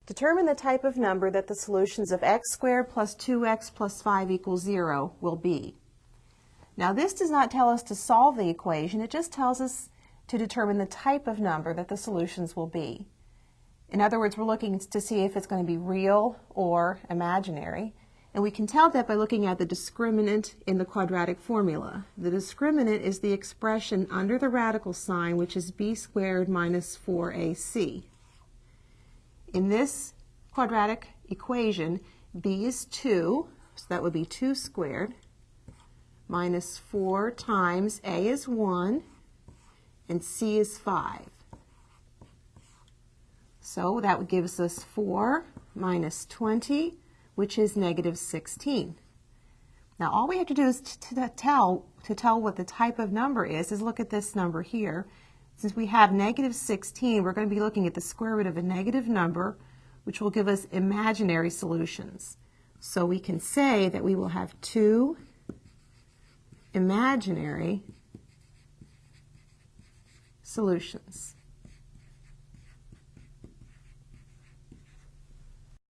Determine the type of number that the solutions of x squared plus 2x plus 5 equals 0 will be. Now this does not tell us to solve the equation, it just tells us to determine the type of number that the solutions will be. In other words, we're looking to see if it's going to be real or imaginary. And we can tell that by looking at the discriminant in the quadratic formula. The discriminant is the expression under the radical sign, which is b squared minus 4ac. In this quadratic equation, b is 2, so that would be 2 squared, minus 4 times a is 1, and c is 5. So that would give us 4 minus 20, which is negative 16. Now all we have to do is to tell what the type of number is look at this number here. Since we have negative 16, we're going to be looking at the square root of a negative number, which will give us imaginary solutions. So we can say that we will have 2 imaginary solutions.